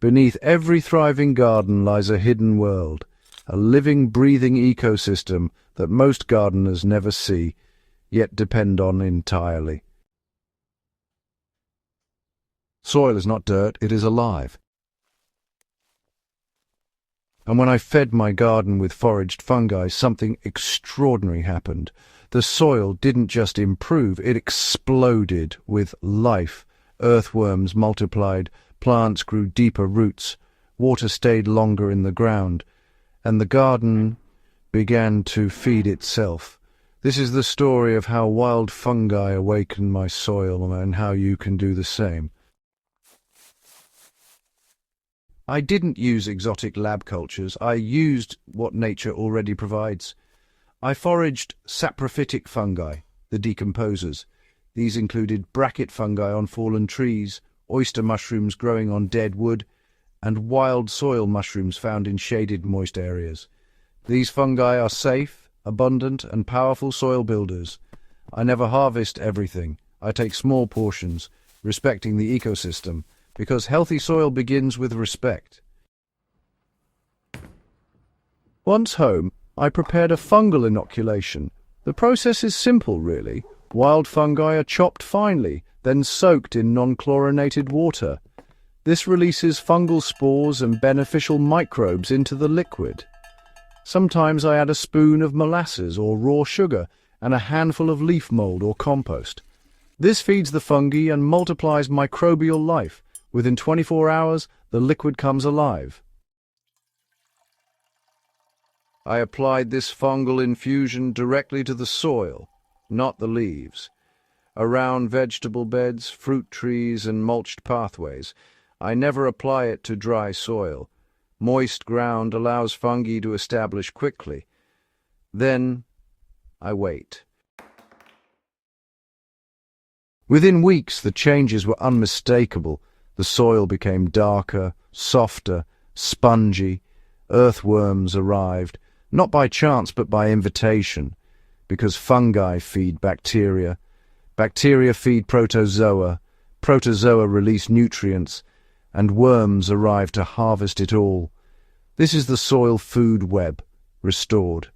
Beneath every thriving garden lies a hidden world, a living, breathing ecosystem that most gardeners never see, yet depend on entirely. Soil is not dirt, it is alive. And when I fed my garden with foraged fungi, something extraordinary happened. The soil didn't just improve, it exploded with life. Earthworms multiplied, plants grew deeper roots, water stayed longer in the ground, and the garden began to feed itself. This is the story of how wild fungi awakened my soil and how you can do the same. I didn't use exotic lab cultures. I used what nature already provides. I foraged saprophytic fungi, the decomposers. These included bracket fungi on fallen trees, oyster mushrooms growing on dead wood, and wild soil mushrooms found in shaded, moist areas. These fungi are safe, abundant, and powerful soil builders. I never harvest everything. I take small portions, respecting the ecosystem, because healthy soil begins with respect. Once home, I prepared a fungal inoculation. The process is simple, really. Wild fungi are chopped finely, then soaked in non-chlorinated water. This releases fungal spores and beneficial microbes into the liquid. Sometimes I add a spoon of molasses or raw sugar and a handful of leaf mold or compost. This feeds the fungi and multiplies microbial life. Within 24 hours, the liquid comes alive. I applied this fungal infusion directly to the soil, not the leaves. Around vegetable beds, fruit trees, and mulched pathways. I never apply it to dry soil. Moist ground allows fungi to establish quickly. Then I wait. Within weeks, the changes were unmistakable. The soil became darker, softer, spongy. Earthworms arrived, not by chance but by invitation, because fungi feed bacteria. Bacteria feed protozoa. Protozoa release nutrients, and worms arrive to harvest it all. This is the soil food web, restored.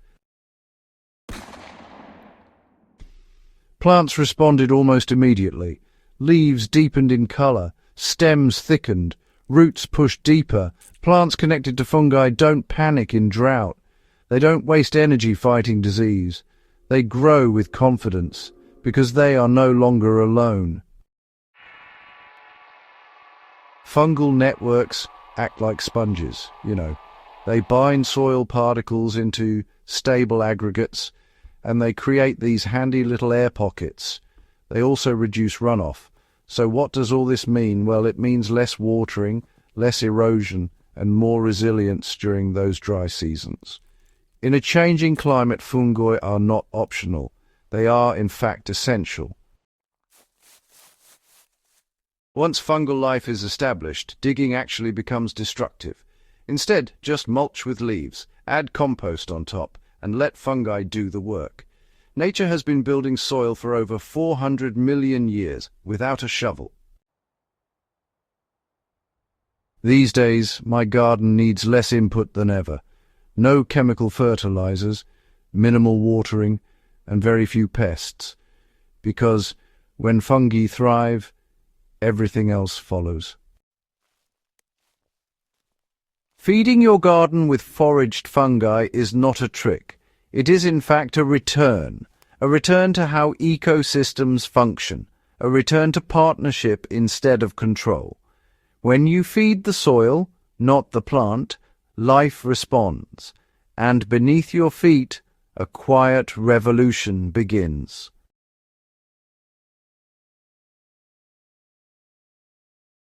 Plants responded almost immediately. Leaves deepened in color. Stems thickened, roots pushed deeper. Plants connected to fungi don't panic in drought. They don't waste energy fighting disease. They grow with confidence, because they are no longer alone. Fungal networks act like sponges, They bind soil particles into stable aggregates, and they create these handy little air pockets. They also reduce runoff. So what does all this mean? Well, it means less watering, less erosion, and more resilience during those dry seasons. In a changing climate, fungi are not optional. They are, in fact, essential. Once fungal life is established, digging actually becomes destructive. Instead, just mulch with leaves, add compost on top, and let fungi do the work. Nature has been building soil for over 400 million years without a shovel. These days, my garden needs less input than ever. No chemical fertilizers, minimal watering, and very few pests. Because when fungi thrive, everything else follows. Feeding your garden with foraged fungi is not a trick. It is in fact a return to how ecosystems function, a return to partnership instead of control. When you feed the soil, not the plant, life responds, and beneath your feet, a quiet revolution begins.